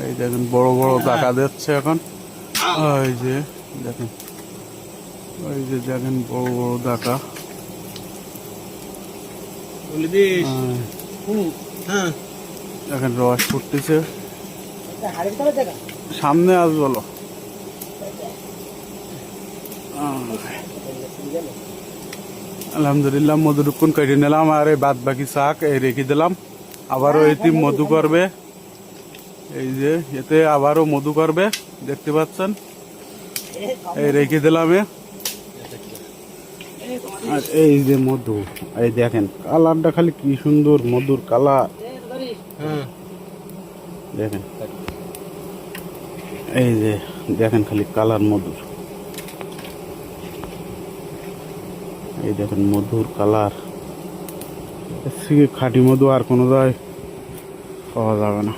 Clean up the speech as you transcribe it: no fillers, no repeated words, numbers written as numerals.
এই দেখেন বড় বড় টাকা দিচ্ছে এখন। ওই যে দেখেন, ওই যে দেখেন বড় বড় টাকা। দেখেন রস ফুটতেছে, সামনে আস বলো। আলহামদুলিল্লাহ মধুরক্ষণ কেটে নিলাম, আর এই বাদ বাকি শাক এই রেখে দিলাম। আবারও এটি মধু করবে, এই যে এতে আবারও মধু করবে, দেখতে পাচ্ছেন। এই রেখে দিলাম। আর এই যে মধু, এই দেখেন কালারটা খালি কি সুন্দর, মধুর কালার দেখেন। এই যে দেখেন খালি কালার মধুর, এই দেখেন মধুর কালার। এর থেকে খাঁটি মধু আর কোনো জায়গায় পাওয়া যাবে না।